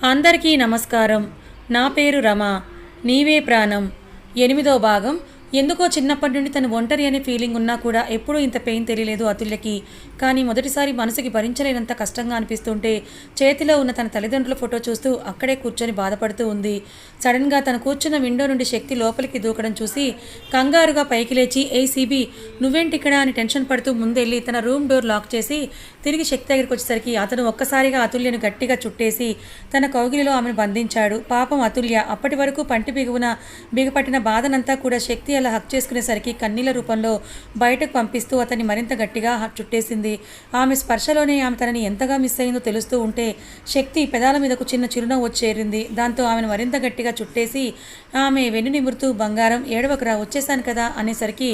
అందరికీ నమస్కారం. నా పేరు రమ. నీవే ప్రాణం 8వ భాగం. ఎందుకో చిన్నప్పటి నుండి తను ఒంటరి అనే ఫీలింగ్ ఉన్నా కూడా ఎప్పుడూ ఇంత పెయిన్ తెలియలేదు అతుల్యకి. కానీ మొదటిసారి మనసుకి భరించలేనంత కష్టంగా అనిపిస్తుంటే చేతిలో ఉన్న తన తల్లిదండ్రుల ఫోటో చూస్తూ అక్కడే కూర్చొని బాధపడుతూ ఉంది. సడన్గా తను కూర్చున్న విండో నుండి శక్తి లోపలికి దూకడం చూసి కంగారుగా పైకి లేచి ఏ సిబి నువ్వేంటిక్కడ అని టెన్షన్ పడుతూ ముందెళ్ళి తన రూమ్ డోర్ లాక్ చేసి తిరిగి శక్తి దగ్గరికి వచ్చేసరికి అతను ఒక్కసారిగా అతుల్యను గట్టిగా చుట్టేసి తన కౌగిలిలో ఆమెను బంధించాడు. పాపం అతుల్య అప్పటి వరకు పంటి బిగపట్టిన బాధనంతా కూడా శక్తి అలా హక్ చేసుకునేసరికి కన్నీళ్ల రూపంలో బయటకు పంపిస్తూ అతన్ని మరింత గట్టిగా చుట్టేసింది. ఆమె స్పర్శలోనే ఆమె తనని ఎంతగా మిస్ అయిందో తెలుస్తూ ఉంటే శక్తి పెదాల మీదకు చిన్న చిరునవ్వు వచ్చి చేరింది. దాంతో ఆమెను మరింత గట్టిగా చుట్టేసి ఆమె వెన్ను నిమురుతూ బంగారం ఏడవకరా వచ్చేసాను కదా అనేసరికి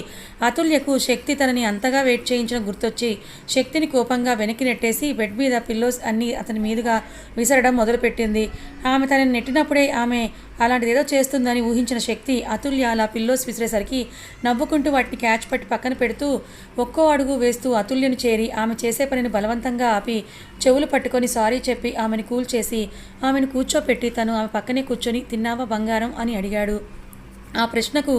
అతుల్యకు శక్తి తనని అంతగా వెయిట్ చేయించడం గుర్తొచ్చి శక్తిని కోపంగా వెనక్కి నెట్టేసి బెడ్ మీద పిల్లోస్ అన్నీ అతని మీదుగా విసరడం మొదలుపెట్టింది. ఆమె తనని నెట్టినప్పుడే ఆమె అలాంటిదేదో చేస్తుందని ఊహించిన శక్తి అతుల్య అలా పిల్లోస్ విసిరేసరికి నవ్వుకుంటూ వాటిని క్యాచ్ పట్టి పక్కన పెడుతూ ఒక్కో అడుగు వేస్తూ అతుల్యను చేరి ఆమె చేసే పనిని బలవంతంగా ఆపి చెవులు పట్టుకొని సారీ చెప్పి ఆమెను కూల్ చేసి ఆమెను కూర్చోపెట్టి తను ఆమె పక్కనే కూర్చొని తిన్నావా బంగారం అని అడిగాడు. ఆ ప్రశ్నకు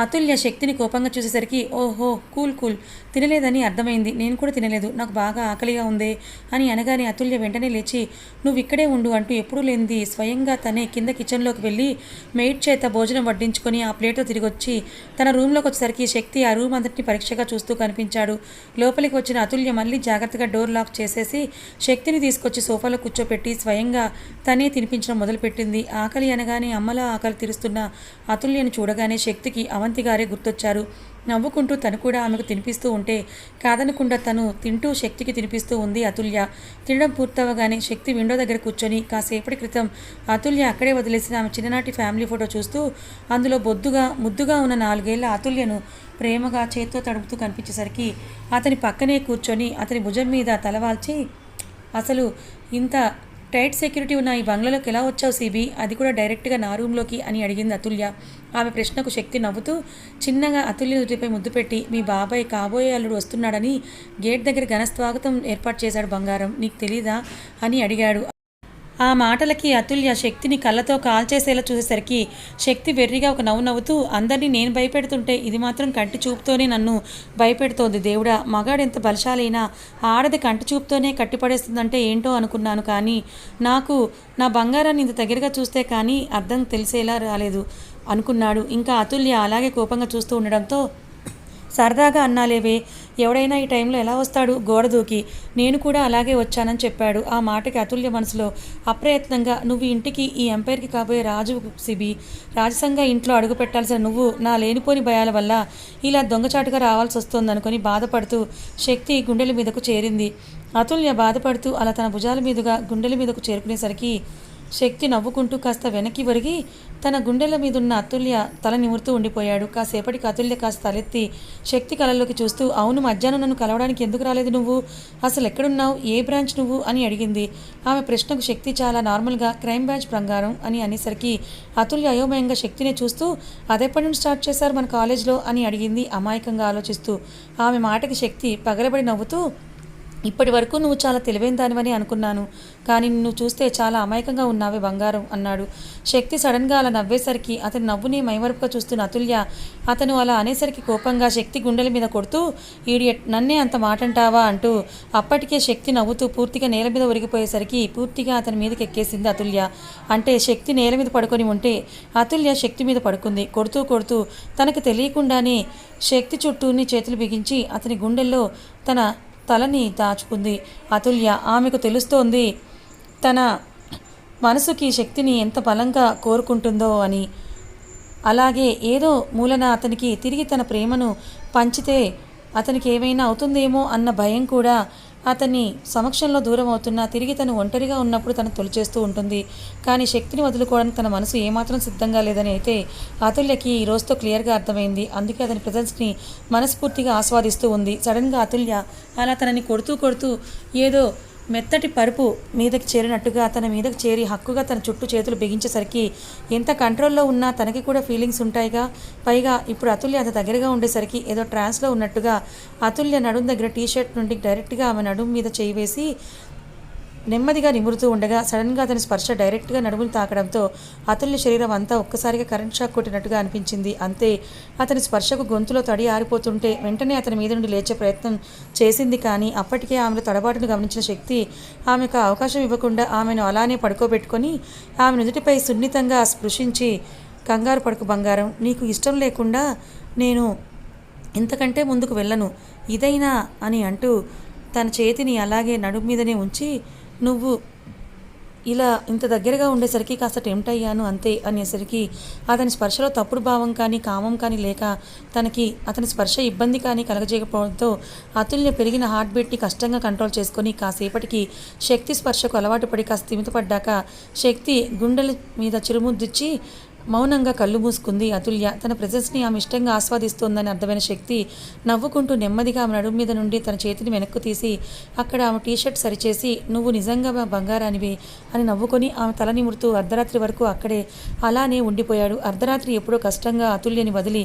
అతుల్య శక్తిని కోపంగా చూసేసరికి ఓహో కూల్ కూల్ తినలేదని అర్థమైంది. నేను కూడా తినలేదు, నాకు బాగా ఆకలిగా ఉంది అని అనగానే అతుల్య వెంటనే లేచి నువ్వు ఇక్కడే ఉండు అంటూ ఎప్పుడూ లేనిది స్వయంగా తనే కింద కిచెన్లోకి వెళ్ళి మెయిడ్ చేత భోజనం వడ్డించుకొని ఆ ప్లేట్తో తిరిగి వచ్చి తన రూమ్లోకి వచ్చేసరికి శక్తి ఆ రూమ్ అంతటిని పరీక్షగా చూస్తూ కనిపించాడు. లోపలికి వచ్చిన అతుల్య మళ్ళీ జాగ్రత్తగా డోర్ లాక్ చేసేసి శక్తిని తీసుకొచ్చి సోఫాలో కూర్చోపెట్టి స్వయంగా తనే తినిపించడం మొదలుపెట్టింది. ఆకలి అనగానే అమ్మలా ఆకలి తీరుస్తున్న అతుల్యను చూడగానే శక్తికి అవంతి గారే గుర్తొచ్చారు. నవ్వుకుంటూ తను కూడా ఆమెకు తినిపిస్తూ ఉంటే కాదనకుండా తను తింటూ శక్తికి తినిపిస్తూ ఉంది అతుల్య. తినడం పూర్తవగానే శక్తి విండో దగ్గర కూర్చొని కాసేపటి క్రితం అతుల్య అక్కడే వదిలేసిన ఆమె చిన్ననాటి ఫ్యామిలీ ఫోటో చూస్తూ అందులో ముద్దుగా ఉన్న 4 ఏళ్ల అతుల్యను ప్రేమగా చేత్తో తడుపుతూ కనిపించేసరికి అతని పక్కనే కూర్చొని అతని భుజం మీద తలవాల్చి అసలు ఇంత టైట్ సెక్యూరిటీ ఉన్న ఈ బంగ్లాలోకి ఎలా వచ్చావు సిబి, అది కూడా డైరెక్ట్గా నా రూమ్లోకి అని అడిగింది అతుల్య. ఆమె ప్రశ్నకు శక్తి నవ్వుతూ చిన్నగా అతుల్య నుదుటిపై ముద్దు పెట్టి మీ బాబాయ్ కాబోయే అల్లుడు వస్తున్నాడని గేట్ దగ్గర ఘనస్వాగతం ఏర్పాటు చేశాడు బంగారం, నీకు తెలీదా అని అడిగాడు. ఆ మాటలకి అతుల్య శక్తిని కళ్ళతో కాల్చేసేలా చూసేసరికి శక్తి వెర్రిగా ఒక నవ్వు నవ్వుతూ అందరినీ నేను భయపెడుతుంటే ఇది మాత్రం కంటి చూపుతోనే నన్ను భయపెడుతోంది దేవుడా, మగాడెంత బలశాలైనా ఆడది కంటి చూపుతోనే కట్టిపడేస్తుందంటే ఏంటో అనుకున్నాను. కానీ నాకు నా బంగారాన్ని ఇంత దగ్గరగా చూస్తే కానీ అర్థం తెలిసేలా రాలేదు అనుకున్నాడు. ఇంకా అతుల్య అలాగే కోపంగా చూస్తూ ఉండడంతో సరదాగా అన్నాలేవే, ఎవడైనా ఈ టైంలో ఎలా వస్తాడు గోడ దూకి, నేను కూడా అలాగే వచ్చానని చెప్పాడు. ఆ మాటకి అతుల్య మనసులో అప్రయత్నంగా నువ్వు ఇంటికి ఈ ఎంపైర్కి కాబోయే రాజు సిబి, రాజసంగా ఇంట్లో అడుగు పెట్టాల్సిన నువ్వు నా లేనిపోని భయాల వల్ల ఇలా దొంగచాటుగా రావాల్సి వస్తోందనుకొని బాధపడుతూ శక్తి గుండెల మీదకు చేరింది. అతుల్య బాధపడుతూ అలా తన భుజాల మీదుగా గుండెల మీదకు చేరుకునేసరికి శక్తి నవ్వుకుంటూ కాస్త వెనక్కి ఒరిగి తన గుండెల మీదున్న అతుల్య తల నిమురుతూ ఉండిపోయాడు. కాసేపటికి అతుల్య కాస్త తలెత్తి శక్తి కళల్లోకి చూస్తూ అవును మధ్యాహ్నం నన్ను కలవడానికి ఎందుకు రాలేదు నువ్వు, అసలు ఎక్కడున్నావు, ఏ బ్రాంచ్ నువ్వు అని అడిగింది. ఆమె ప్రశ్నకు శక్తి చాలా నార్మల్గా క్రైమ్ బ్రాంచ్ బంగారం అని అనేసరికి అతుల్య అయోమయంగా శక్తినే చూస్తూ అదెప్పటి నుండి స్టార్ట్ చేశారు మన కాలేజ్లో అని అడిగింది అమాయకంగా ఆలోచిస్తూ. ఆమె మాటకి శక్తి పగలబడి నవ్వుతూ ఇప్పటి వరకు నువ్వు చాలా తెలివైన దానివని అనుకున్నాను, కానీ నిన్ను చూస్తే చాలా అమాయకంగా ఉన్నావే బంగారం అన్నాడు. శక్తి సడన్గా అలా నవ్వేసరికి అతని నవ్వుని మైమరుపుగా చూస్తున్న అతుల్య అతను అలా అనేసరికి కోపంగా శక్తి గుండెల మీద కొడుతూ ఈడియట్ నన్నే అంత మాట అంటావా అంటూ అప్పటికే శక్తి నవ్వుతూ పూర్తిగా నేల మీద ఒరిగిపోయేసరికి పూర్తిగా అతని మీదకి ఎక్కేసింది అతుల్య. అంటే శక్తి నేల మీద పడుకొని ఉంటే అతుల్య శక్తి మీద పడుకుంది. కొడుతూ తనకు తెలియకుండానే శక్తి చుట్టూని చేతులు బిగించి అతని గుండెల్లో తన తలని దాచుకుంది అతుల్య. ఆమెకు తెలుస్తోంది తన మనసుకి శక్తిని ఎంత బలంగా కోరుకుంటుందో అని. అలాగే ఏదో మూలన అతనికి తిరిగి తన ప్రేమను పంచితే అతనికి ఏమైనా అవుతుందేమో అన్న భయం కూడా అతన్ని సమక్షంలో దూరం అవుతున్నా తిరిగి తను ఒంటరిగా ఉన్నప్పుడు తను తొలిచేస్తూ ఉంటుంది. కానీ శక్తిని వదులుకోవడానికి తన మనసు ఏమాత్రం సిద్ధంగా లేదని అయితే అతుల్యకి ఈ రోజుతో క్లియర్గా అర్థమైంది. అందుకే అతని ప్రజెన్స్ని మనస్ఫూర్తిగా ఆస్వాదిస్తూ ఉంది. సడన్గా అతుల్య అలా తనని కొడుతూ ఏదో మెత్తటి పరుపు మీదకి చేరినట్టుగా తన మీదకి చేరి హక్కుగా తన చుట్టూ చేతులు బిగించేసరికి ఎంత కంట్రోల్లో ఉన్నా తనకి కూడా ఫీలింగ్స్ ఉంటాయిగా. పైగా ఇప్పుడు అతుల్య అంత దగ్గరగా ఉండేసరికి ఏదో ట్రాన్స్లో ఉన్నట్టుగా అతుల్య నడుం దగ్గర టీషర్ట్ నుండి డైరెక్ట్గా ఆమె నడుం మీద చేయి వేసి నెమ్మదిగా నిమురుతూ ఉండగా సడన్గా అతని స్పర్శ డైరెక్ట్గా నడుములు తాకడంతో అతుల్య శరీరం అంతా ఒక్కసారిగా కరెంట్ షాక్ కొట్టినట్టుగా అనిపించింది. అంతే, అతని స్పర్శకు గొంతులో తడి ఆరిపోతుంటే వెంటనే అతని మీద నుండి లేచే ప్రయత్నం చేసింది. కానీ అప్పటికే ఆమెలో తడబాటును గమనించిన శక్తి ఆమెకు అవకాశం ఇవ్వకుండా ఆమెను అలానే పడుకోబెట్టుకొని ఆమె నుదుటిపై సున్నితంగా స్పృశించి, కంగారు పడుకు బంగారం, నీకు ఇష్టం లేకుండా నేను ఇంతకంటే ముందుకు వెళ్ళను, ఇదైనా అని అంటూ తన చేతిని అలాగే నడుము మీదనే ఉంచి, నువ్వు ఇలా ఇంత దగ్గరగా ఉండేసరికి కాస్త టెంప్ట్ అయ్యాను అంతే అనేసరికి అతని స్పర్శలో తప్పుడు భావం కానీ కామం కానీ లేక తనకి అతని స్పర్శ ఇబ్బంది కానీ కలగజేయకపోవడంతో అతుల్య పెరిగిన హార్ట్ బీట్ని కష్టంగా కంట్రోల్ చేసుకొని కాసేపటికి శక్తి స్పర్శకు అలవాటు పడి కాస్త స్థిమితపడ్డాక శక్తి గుండెల మీద చిరుముద్దిచ్చి మౌనంగా కళ్ళు మూసుకుంది. అతుల్య తన ప్రెజెన్స్ని ఆమె ఇష్టంగా ఆస్వాదిస్తోందని అర్థమైన శక్తి నవ్వుకుంటూ నెమ్మదిగా ఆమె నడుము మీద నుండి తన చేతిని వెనక్కు తీసి అక్కడ ఆమె టీషర్ట్ సరిచేసి, నువ్వు నిజంగా బంగారానివి అని నవ్వుకొని ఆమె తల నిమురుతూ అర్ధరాత్రి వరకు అక్కడే అలానే ఉండిపోయాడు. అర్ధరాత్రి ఎప్పుడో కష్టంగా అతుల్యని వదిలి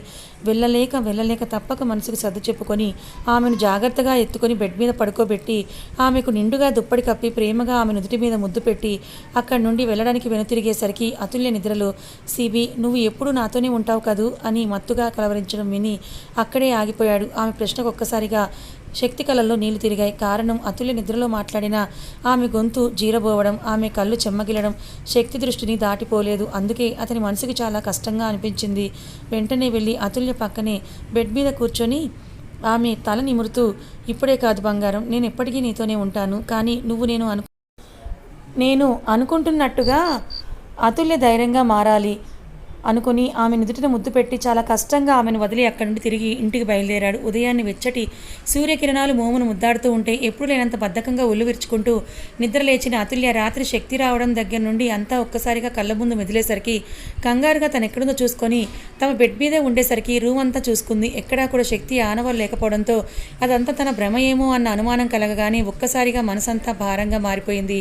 వెళ్ళలేక తప్పక మనసుకు సర్దు చెప్పుకొని ఆమెను జాగ్రత్తగా ఎత్తుకొని బెడ్ మీద పడుకోబెట్టి ఆమెకు నిండుగా దుప్పటి కప్పి ప్రేమగా ఆమె నుదుటి మీద ముద్దు పెట్టి అక్కడి నుండి వెళ్ళడానికి వెనుతిరిగేసరికి అతుల్య నిద్రలో నువ్వు ఎప్పుడు నాతోనే ఉంటావు కదూ అని మత్తుగా కలవరించడం విని అక్కడే ఆగిపోయాడు. ఆమె ప్రశ్నకు ఒక్కసారిగా శక్తి కళ్ళల్లో నీళ్లు తిరిగాయి. కారణం అతుల్య నిద్రలో మాట్లాడిన ఆమె గొంతు జీరబోవడం, ఆమె కళ్ళు చెమ్మగిలడం శక్తి దృష్టిని దాటిపోలేదు. అందుకే అతని మనసుకి చాలా కష్టంగా అనిపించింది. వెంటనే వెళ్ళి అతుల్య పక్కనే బెడ్ మీద కూర్చొని ఆమె తల నిమురుతూ, ఇప్పుడే కాదు బంగారం, నేను ఎప్పటికీ నీతోనే ఉంటాను, కానీ నువ్వు నేను అనుకుంటున్నట్టుగా అతుల్య ధైర్యంగా మారాలి అనుకుని ఆమె నుదుటిన ముద్దు పెట్టి చాలా కష్టంగా ఆమెను వదిలి అక్కడి నుండి తిరిగి ఇంటికి బయలుదేరాడు. ఉదయాన్నే వెచ్చటి సూర్యకిరణాలు మోమును ముద్దాడుతూ ఉంటే ఎప్పుడు లేనంత బద్ధకంగా ఒళ్ళు విరుచుకుంటూ నిద్ర లేచిన అతుల్య రాత్రి శక్తి రావడం దగ్గర నుండి అంతా ఒక్కసారిగా కళ్ళ ముందు మెదిలేసరికి కంగారుగా తను ఎక్కడుందో చూసుకొని తమ బెడ్ మీదే ఉండేసరికి రూమ్ అంతా చూసుకుంది. ఎక్కడా కూడా శక్తి ఆనవాళ్ళు లేకపోవడంతో అదంతా తన భ్రమ ఏమో అన్న అనుమానం కలగగానే ఒక్కసారిగా మనసంతా భారంగా మారిపోయింది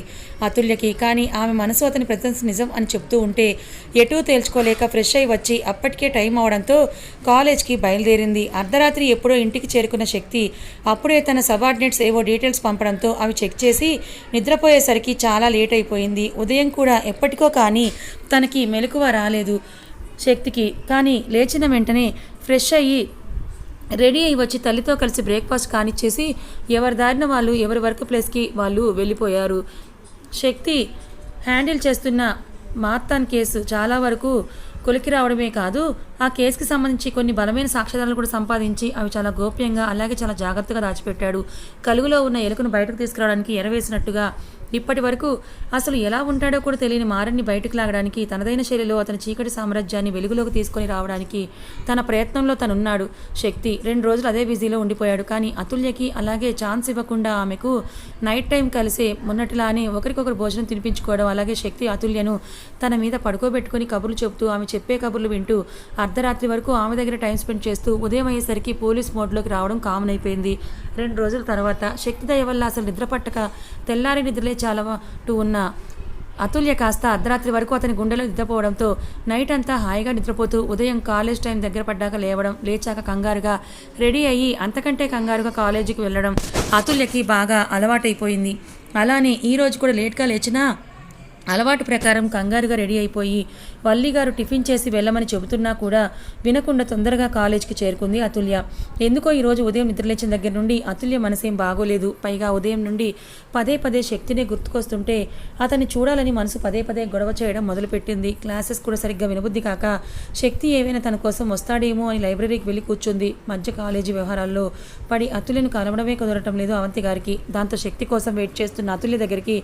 అతుల్యకి. కానీ ఆమె మనసు అతని ప్రెజెన్స్ నిజం అని చెప్తూ ఉంటే ఎటూ తేల్చుకోలేక ఫ్రెష్ అయి వచ్చి అప్పటికే టైం అవడంతో కాలేజ్కి బయలుదేరింది. అర్ధరాత్రి ఎప్పుడో ఇంటికి చేరుకున్న శక్తి అప్పుడే తన సబార్డినేట్స్ ఏవో డీటెయిల్స్ పంపడంతో అవి చెక్ చేసి నిద్రపోయేసరికి చాలా లేట్ అయిపోయింది. ఉదయం కూడా ఎప్పటికో కానీ తనకి మెలకువ రాలేదు శక్తికి. కానీ లేచిన వెంటనే ఫ్రెష్ అయ్యి రెడీ అయ్యి వచ్చి తల్లితో కలిసి బ్రేక్ఫాస్ట్ కానిచ్చేసి ఎవరి దారిన వాళ్ళు ఎవరి వర్క్ ప్లేస్కి వాళ్ళు వెళ్ళిపోయారు. శక్తి హ్యాండిల్ చేస్తున్న మార్తాన్ కేసు చాలా వరకు కొలికి రావడమే కాదు, ఆ కేసుకి సంబంధించి కొన్ని బలమైన సాక్ష్యాధారాలు కూడా సంపాదించి అవి చాలా గోప్యంగా అలాగే చాలా జాగ్రత్తగా దాచిపెట్టాడు. కలుగులో ఉన్న ఎలుకను బయటకు తీసుకురావడానికి ఎరవేసినట్టుగా ఇప్పటి వరకు అసలు ఎలా ఉంటాడో కూడా తెలియని మారన్ని బయటకు లాగడానికి తనదైన శైలిలో అతని చీకటి సామ్రాజ్యాన్ని వెలుగులోకి తీసుకొని రావడానికి తన ప్రయత్నంలో తనున్నాడు. శక్తి 2 రోజులు అదే బిజీలో ఉండిపోయాడు. కానీ అతుల్యకి అలాగే ఛాన్స్ ఇవ్వకుండా ఆమెకు నైట్ టైం కలిసే మొన్నటిలానే ఒకరికొకరు భోజనం తినిపించుకోవడం, అలాగే శక్తి అతుల్యను తన మీద పడుకోబెట్టుకుని కబుర్లు చెబుతూ ఆమె చెప్పే కబుర్లు వింటూ అర్ధరాత్రి వరకు ఆమె దగ్గర టైం స్పెండ్ చేస్తూ ఉదయం అయ్యేసరికి పోలీస్ మోడ్లోకి రావడం కామన్ అయిపోయింది. 2 రోజుల తర్వాత శక్తి దయ వల్ల అసలు నిద్ర పట్టక తెల్లారి నిద్రలే చాలటూ ఉన్న అతుల్య కాస్త అర్ధరాత్రి వరకు అతని గుండెలో నిద్రపోవడంతో నైట్ అంతా హాయిగా నిద్రపోతూ ఉదయం కాలేజ్ టైం దగ్గర పడ్డాక లేవడం, లేచాక కంగారుగా రెడీ అయ్యి అంతకంటే కంగారుగా కాలేజీకి వెళ్ళడం అతుల్యకి బాగా అలవాటైపోయింది. అలానే ఈరోజు కూడా లేట్గా లేచినా అలవాటు ప్రకారం కంగారుగా రెడీ అయిపోయి వల్లి గారు టిఫిన్ చేసి వెళ్ళమని చెబుతున్నా కూడా వినకుండా తొందరగా కాలేజ్కి చేరుకుంది అతుల్య. ఎందుకో ఈరోజు ఉదయం నిద్రలేచిన దగ్గర నుండి అతుల్య మనసేం బాగోలేదు. పైగా ఉదయం నుండి పదే శక్తినే గుర్తుకొస్తుంటే అతన్ని చూడాలని మనసు పదే గొడవ చేయడం మొదలుపెట్టింది. క్లాసెస్ కూడా సరిగ్గా వినబుద్ధి కాక శక్తి ఏవైనా తన కోసం వస్తాడేమో అని లైబ్రరీకి వెళ్ళి కూర్చుంది. మధ్య కాలేజీ వ్యవహారాల్లో పడి అతుల్యను కలవడమే కుదరటం లేదు అవంతి గారికి. దాంతో శక్తి కోసం వెయిట్ చేస్తున్న అతుల్య దగ్గరికి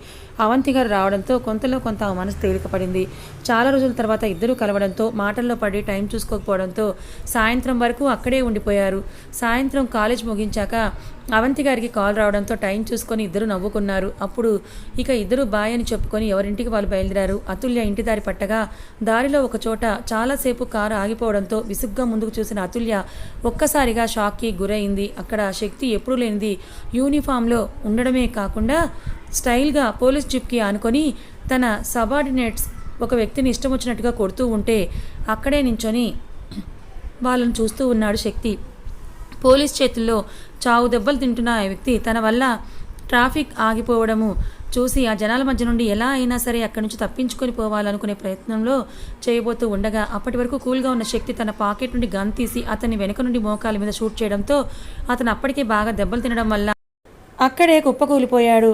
అవంతి గారు రావడంతో కొంత మనసు తేలికపడింది. చాలా రోజుల తర్వాత ఇద్దరూ కలవడంతో మాటల్లో పడి టైం చూసుకోకపోవడంతో సాయంత్రం వరకు అక్కడే ఉండిపోయారు. సాయంత్రం కాలేజ్ ముగించాక అవంతి గారికి కాల్ రావడంతో టైం చూసుకొని ఇద్దరు నవ్వుకున్నారు. అప్పుడు ఇక ఇద్దరు బాయ్ అని చెప్పుకొని ఎవరింటికి వాళ్ళు బయలుదేరారు. అతుల్య ఇంటి దారి పట్టగా దారిలో ఒక చోట చాలాసేపు కారు ఆగిపోవడంతో విసుగ్గా ముందుకు చూసిన అతుల్య ఒక్కసారిగా షాక్కి గురైంది. అక్కడ శక్తి ఎప్పుడూ లేనిది యూనిఫామ్లో ఉండడమే కాకుండా స్టైల్గా పోలీస్ జీప్కి ఆనుకొని తన సబార్డినేట్స్ ఒక వ్యక్తిని ఇష్టం వచ్చినట్టుగా కొడుతూ ఉంటే అక్కడే నించొని వాళ్ళని చూస్తూ ఉన్నాడు శక్తి. పోలీస్ చేతుల్లో చావు దెబ్బలు తింటున్న ఆ వ్యక్తి తన వల్ల ట్రాఫిక్ ఆగిపోవడము చూసి ఆ జనాల మధ్య నుండి ఎలా అయినా సరే అక్కడి నుంచి తప్పించుకొని పోవాలనుకునే ప్రయత్నంలో చేయబోతూ ఉండగా అప్పటి వరకు కూల్గా ఉన్న శక్తి తన పాకెట్ నుండి గన్ తీసి అతన్ని వెనక నుండి మోకాల మీద షూట్ చేయడంతో అతను అప్పటికే బాగా దెబ్బలు తినడం వల్ల అక్కడే కుప్పకూలిపోయాడు.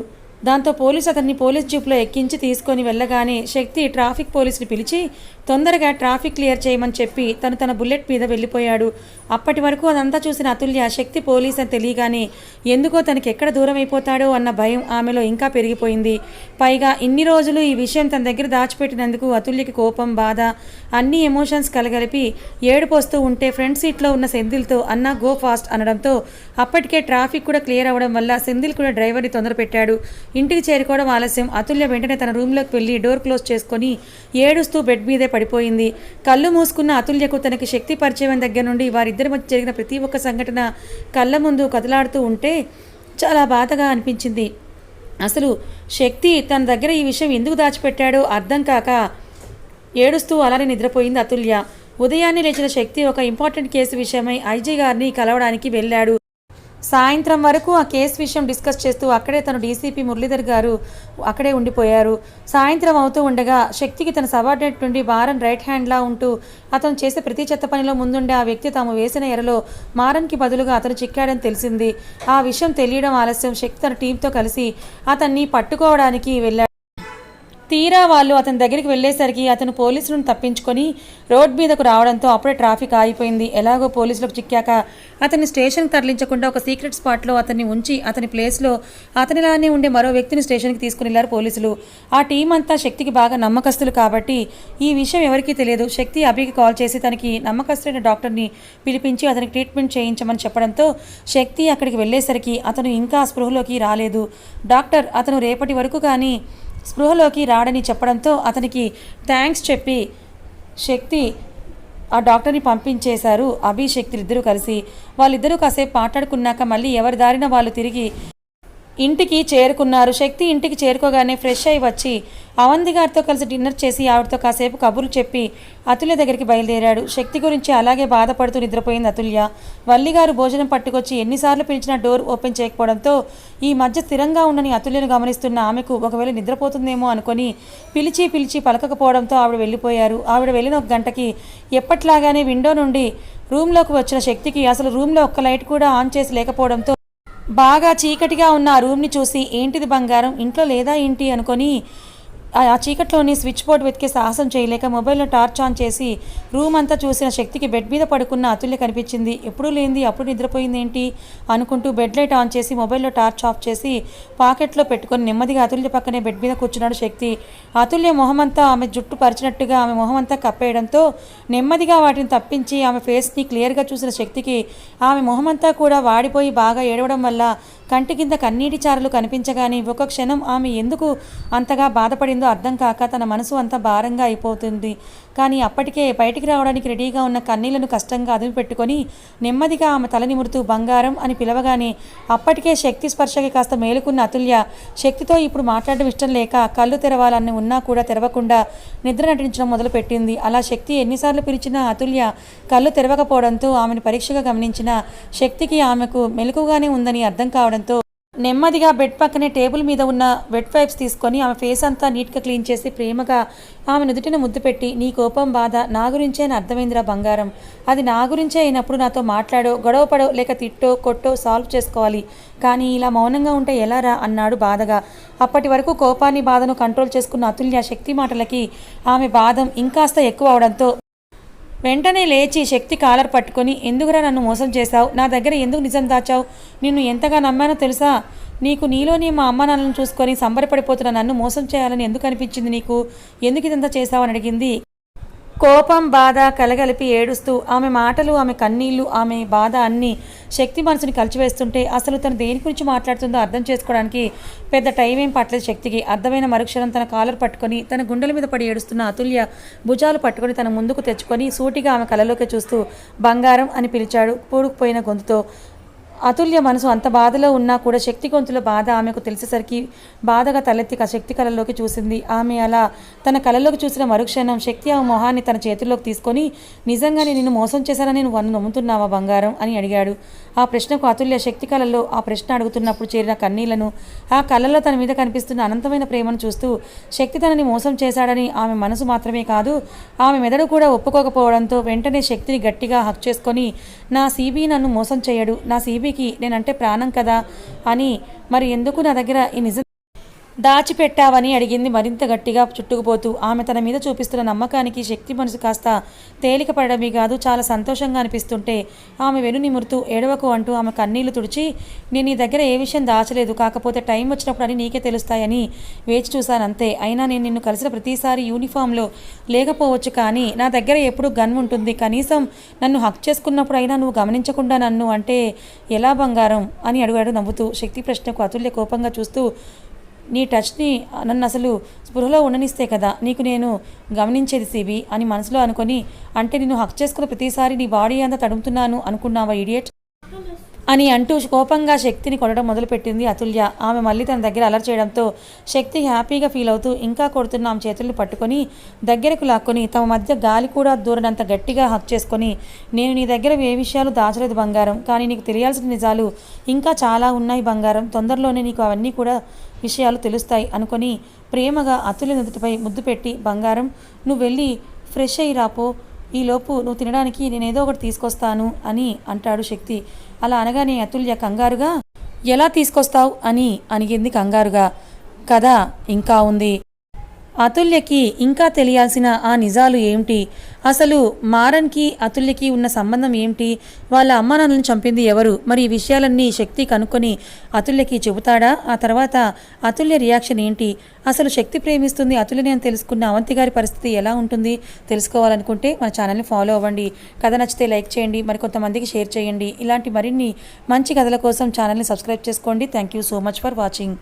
దాంతో పోలీసు అతన్ని పోలీస్ జీప్లో ఎక్కించి తీసుకొని వెళ్ళగానే శక్తి ట్రాఫిక్ పోలీసుని పిలిచి తొందరగా ట్రాఫిక్ క్లియర్ చేయమని చెప్పి తన బుల్లెట్ మీద వెళ్ళిపోయాడు. అప్పటి వరకు అదంతా చూసిన అతుల్య శక్తి పోలీస్ అని తెలియగానే ఎందుకో తనకి ఎక్కడ దూరం అయిపోతాడో అన్న భయం ఆమెలో ఇంకా పెరిగిపోయింది. పైగా ఇన్ని రోజులు ఈ విషయం తన దగ్గర దాచిపెట్టినందుకు అతుల్యకి కోపం, బాధ అన్ని ఎమోషన్స్ కలగలిపి ఏడుపోస్తూ ఉంటే ఫ్రంట్ సీట్లో ఉన్న సెంధిల్తో అన్నా గో ఫాస్ట్ అనడంతో అప్పటికే ట్రాఫిక్ కూడా క్లియర్ అవ్వడం వల్ల సెంధిల్ కూడా డ్రైవర్ని తొందర పెట్టాడు. ఇంటికి చేరుకోవడం ఆలస్యం. అతుల్య వెంటనే తన రూమ్లోకి వెళ్ళి డోర్ క్లోజ్ చేసుకొని ఏడుస్తూ బెడ్ మీదే పడిపోయింది. కళ్ళు మూసుకున్న అతుల్యకు తనకి శక్తి పరిచయం దగ్గర నుండి వారిద్దరి మధ్య జరిగిన ప్రతి ఒక్క సంఘటన కళ్ళ ముందు కదలాడుతూ ఉంటే చాలా బాధగా అనిపించింది. అసలు శక్తి తన దగ్గర ఈ విషయం ఎందుకు దాచిపెట్టాడో అర్థం కాక ఏడుస్తూ అలానే నిద్రపోయింది అతుల్య. ఉదయాన్నే లేచిన శక్తి ఒక ఇంపార్టెంట్ కేసు విషయమై ఐజీ గారిని కలవడానికి వెళ్ళాడు. సాయంత్రం వరకు ఆ కేసు విషయం డిస్కస్ చేస్తూ అక్కడే తను డీసీపీ మురళీధర్ గారు అక్కడే ఉండిపోయారు. సాయంత్రం అవుతూ ఉండగా శక్తికి తన సబార్డినేట్ నుండి మారన్ రైట్ హ్యాండ్లా ఉంటూ అతను చేసే ప్రతి చెత్త పనిలో ముందుండే ఆ వ్యక్తి తాము వేసిన ఎరలో మారన్కి బదులుగా అతను చిక్కాడని తెలిసింది. ఆ విషయం తెలియడం ఆలస్యం. శక్తి తన టీంతో కలిసి అతన్ని పట్టుకోవడానికి వెళ్ళాడు. తీరా వాళ్ళు అతని దగ్గరికి వెళ్ళేసరికి అతను పోలీసులను తప్పించుకొని రోడ్ మీదకు రావడంతో అప్పుడే ట్రాఫిక్ ఆగిపోయింది. ఎలాగో పోలీసులకు చిక్కాక అతన్ని స్టేషన్కి తరలించకుండా ఒక సీక్రెట్ స్పాట్లో అతన్ని ఉంచి అతని ప్లేస్లో అతనిలానే ఉండే మరో వ్యక్తిని స్టేషన్కి తీసుకుని వెళ్ళారు పోలీసులు. ఆ టీం అంతా శక్తికి బాగా నమ్మకస్తులు కాబట్టి ఈ విషయం ఎవరికీ తెలియదు. శక్తి అభికి కాల్ చేసి తనకి నమ్మకస్తులైన డాక్టర్ని పిలిపించి అతనికి ట్రీట్మెంట్ చేయించమని చెప్పడంతో శక్తి అక్కడికి వెళ్ళేసరికి అతను ఇంకా స్పృహలోకి రాలేదు. డాక్టర్ అతను రేపటి వరకు కానీ స్పృహలోకి రాడని చెప్పడంతో అతనికి థ్యాంక్స్ చెప్పి శక్తి ఆ డాక్టర్ని పంపించేశారు. అభి శక్తి ఇద్దరూ కలిసి వాళ్ళిద్దరూ కాసేపు మాట్లాడుకున్నాక మళ్ళీ ఎవరి దారిన వాళ్ళు తిరిగి ఇంటికి చేరుకున్నారు. శక్తి ఇంటికి చేరుకోగానే ఫ్రెష్ అయి వచ్చి అవంతి గారితో కలిసి డిన్నర్ చేసి ఆవిడతో కాసేపు కబుర్లు చెప్పి అతుల్య దగ్గరికి బయలుదేరాడు. శక్తి గురించి అలాగే బాధపడుతూ నిద్రపోయింది అతుల్య. వల్లి గారు భోజనం పట్టుకొచ్చి ఎన్నిసార్లు పిలిచినా డోర్ ఓపెన్ చేయకపోవడంతో ఈ మధ్య స్థిరంగా ఉండని అతుల్యను గమనిస్తున్న ఆమెకు ఒకవేళ నిద్రపోతుందేమో అనుకొని పిలిచి పలకకపోవడంతో ఆవిడ వెళ్ళిపోయారు. ఆవిడ వెళ్ళిన ఒక గంటకి ఎప్పట్లాగానే విండో నుండి రూమ్లోకి వచ్చిన శక్తికి అసలు రూమ్లో ఒక్క లైట్ కూడా ఆన్ చేసి లేకపోవడంతో బాగా చీకటిగా ఉన్న ఆ రూమ్ని చూసి ఏంటిది బంగారం ఇంట్లో లేదా ఏంటి అనుకొని ఆ చీకట్లోని స్విచ్ బోర్డు వెతికే సాహసం చేయలేక మొబైల్లో టార్చ్ ఆన్ చేసి రూమ్ అంతా చూసిన శక్తికి బెడ్ మీద పడుకున్న అతుల్య కనిపించింది. ఎప్పుడూ లేనిది అప్పుడు నిద్రపోయింది ఏంటి అనుకుంటూ బెడ్ లైట్ ఆన్ చేసి మొబైల్లో టార్చ్ ఆఫ్ చేసి పాకెట్లో పెట్టుకొని నెమ్మదిగా అతుల్య పక్కనే బెడ్ మీద కూర్చున్నాడు శక్తి. అతుల్య మొహమంతా ఆమె జుట్టు పరిచినట్టుగా ఆమె మొహమంతా కప్పేయడంతో నెమ్మదిగా వాటిని తప్పించి ఆమె ఫేస్ని క్లియర్గా చూసిన శక్తికి ఆమె మొహమంతా కూడా వాడిపోయి బాగా ఏడవడం వల్ల కంటి కింద కన్నీటి చారలు కనిపించగానే ఒక క్షణం ఆమె ఎందుకు అంతగా బాధపడిందో అర్థం కాక తన మనసు అంతా భారంగా అయిపోతుంది. కానీ అప్పటికే బయటికి రావడానికి రెడీగా ఉన్న కన్నీళ్లను కష్టంగా అదుపు పెట్టుకొని నెమ్మదిగా ఆమె తల నిమురుతూ బంగారం అని పిలవగానే అప్పటికే శక్తి స్పర్శకి కాస్త మేలుకున్న అతుల్య శక్తితో ఇప్పుడు మాట్లాడడం ఇష్టం లేక కళ్ళు తెరవాలని ఉన్నా కూడా తెరవకుండా నిద్ర నటించడం మొదలుపెట్టింది. అలా శక్తి ఎన్నిసార్లు పిలిచినా అతుల్య కళ్ళు తెరవకపోవడంతో ఆమెను పరీక్షగా గమనించిన శక్తికి ఆమెకు మెలకుగానే ఉందని అర్థం కావడంతో నెమ్మదిగా బెడ్ పక్కనే టేబుల్ మీద ఉన్న వెట్ వైప్స్ తీసుకొని ఆమె ఫేస్ అంతా నీట్గా క్లీన్ చేసి ప్రేమగా ఆమె నుదుటిన ముద్దు పెట్టి నీ కోపం బాధ నా గురించే అని అర్థమైందిరా బంగారం. అది నా గురించే అయినప్పుడు నాతో మాట్లాడో గొడవపడో లేక తిట్టో కొట్టో సాల్వ్ చేసుకోవాలి. కానీ ఇలా మౌనంగా ఉంటే ఎలా రా అన్నాడు బాధగా. అప్పటి వరకు కోపాన్ని బాధను కంట్రోల్ చేసుకున్న అతుల్య శక్తి మాటలకి ఆమె బాధం ఇంకాస్త ఎక్కువ అవడంతో వెంటనే లేచి శక్తి కాలర్ పట్టుకొని ఎందుకురా నన్ను మోసం చేశావు, నా దగ్గర ఎందుకు నిజం దాచావు, నిన్ను ఎంతగా నమ్మానో తెలుసా, నీకు నీలోని మా అమ్మ నాన్నలను చూసుకొని సంబరపడిపోతున్న నన్ను మోసం చేయాలని ఎందుకు అనిపించింది నీకు, ఎందుకు ఇదంతా చేశావు అని అడిగింది. కోపం బాధ కలగలిపి ఏడుస్తూ ఆమె మాటలు ఆమె కన్నీళ్లు ఆమె బాధ అన్నీ శక్తి మనసుని కలిచివేస్తుంటే అసలు తను దేని గురించి మాట్లాడుతుందో అర్థం చేసుకోవడానికి పెద్ద టైం ఏం పట్టలేదు శక్తికి. అర్థమైన మరుక్షణం తన కాలర్ పట్టుకొని తన గుండెల మీద పడి ఏడుస్తున్న అతుల్య భుజాలు పట్టుకొని తన ముందుకు తెచ్చుకొని సూటిగా ఆమె కళ్ళలోకి చూస్తూ బంగారం అని పిలిచాడు పూడుకుపోయిన గొంతుతో. అతుల్య మనసు అంత బాధలో ఉన్నా కూడా శక్తి గొంతులో బాధ ఆమెకు తెలిసేసరికి బాధగా తలెత్తి శక్తి కళల్లోకి చూసింది. ఆమె అలా తన కళల్లోకి చూసిన మరుక్షణం శక్తి ఆ మొహాన్ని తన చేతుల్లోకి తీసుకొని, నిజంగానే నిన్ను మోసం చేశానని నువ్వు నమ్ముతున్నావా బంగారం అని అడిగాడు. ఆ ప్రశ్నకు అతుల్య శక్తి కళల్లో ఆ ప్రశ్న అడుగుతున్నప్పుడు చేరిన కన్నీళ్లను, ఆ కళ్ళల్లో తన మీద కనిపిస్తున్న అనంతమైన ప్రేమను చూస్తూ శక్తి తనని మోసం చేశాడని ఆమె మనసు మాత్రమే కాదు, ఆమె మెదడు కూడా ఒప్పుకోకపోవడంతో వెంటనే శక్తిని గట్టిగా హక్ చేసుకొని, నా సీబీ నన్ను మోసం చేయడు, నా సీబీకి నేనంటే ప్రాణం కదా అని, మరి ఎందుకు నా దగ్గర ఈ నిజం దాచిపెట్టావని అడిగింది మరింత గట్టిగా చుట్టుకుపోతూ. ఆమె తన మీద చూపిస్తున్న నమ్మకానికి శక్తి మనసు కాస్త తేలిక పడడమే కాదు, చాలా సంతోషంగా అనిపిస్తుంటే ఆమె వెను నిమురుతూ ఏడవకు అంటూ ఆమె కన్నీళ్లు తుడిచి, నేను నీ దగ్గర ఏ విషయం దాచలేదు, కాకపోతే టైం వచ్చినప్పుడు అని నీకే తెలుస్తాయని వేచి చూశానంతే. అయినా నేను నిన్ను కలిసిన ప్రతిసారి యూనిఫామ్లో లేకపోవచ్చు, కానీ నా దగ్గర ఎప్పుడు గన్ ఉంటుంది, కనీసం నన్ను హక్ చేసుకున్నప్పుడు అయినా నువ్వు గమనించకుండా నన్ను అంటే ఎలా బంగారం అని అడిగాడు నవ్వుతూ. శక్తి ప్రశ్నకు అతుల్య కోపంగా చూస్తూ, నీ టచ్ని నన్ను అసలు స్పృహలో ఉండనిస్తే కదా నీకు నేను గమనించేది సీబీ అని మనసులో అనుకొని, అంటే నిన్ను హక్ చేసుకున్న ప్రతిసారి నీ బాడీ అంతా తడుముతున్నాను అనుకున్నావా ఇడియట్ అని అంటూ కోపంగా శక్తిని కొట్టడం మొదలుపెట్టింది అతుల్య. ఆమె మళ్ళీ తన దగ్గర అలర్ట్ చేయడంతో శక్తి హ్యాపీగా ఫీల్ అవుతూ ఇంకా కొడుతున్న ఆమె చేతుల్ని పట్టుకొని దగ్గరకు లాక్కొని తమ మధ్య గాలి కూడా దూరనంత గట్టిగా హక్ చేసుకొని, నేను నీ దగ్గర ఏ విషయాలు దాచలేదు బంగారం, కానీ నీకు తెలియాల్సిన నిజాలు ఇంకా చాలా ఉన్నాయి బంగారం, తొందరలోనే నీకు అవన్నీ కూడా విషయాలు తెలుస్తాయి అనుకొని ప్రేమగా అతుల్య నుదుటిపై ముద్దు పెట్టి, బంగారం నువ్వు వెళ్ళి ఫ్రెష్ అయ్యి రాపో, ఈలోపు నువ్వు తినడానికి నేనేదో ఒకటి తీసుకొస్తాను అని అంటాడు శక్తి. అలా అనగానే అతుల్య కంగారుగా, ఎలా తీసుకొస్తావు అని అడిగింది కంగారుగా. కథ ఇంకా ఉంది. అతుల్యకి ఇంకా తెలియాల్సిన ఆ నిజాలు ఏమిటి, అసలు మారన్కి అతుల్యకి ఉన్న సంబంధం ఏమిటి, వాళ్ళ అమ్మ నాన్నలను చంపింది ఎవరు, మరి ఈ విషయాలన్నీ శక్తి కనుక్కొని అతుల్యకి చెబుతాడా, ఆ తర్వాత అతుల్య రియాక్షన్ ఏంటి, అసలు శక్తి ప్రేమిస్తుంది అతుల్యని అని తెలుసుకున్న అవంతి గారి పరిస్థితి ఎలా ఉంటుంది తెలుసుకోవాలనుకుంటే మన ఛానల్ని ఫాలో అవ్వండి. కథ నచ్చితే లైక్ చేయండి, మరి కొంతమందికి షేర్ చేయండి. ఇలాంటి మరిన్ని మంచి కథల కోసం ఛానల్ని సబ్స్క్రైబ్ చేసుకోండి. Thank you so much for watching.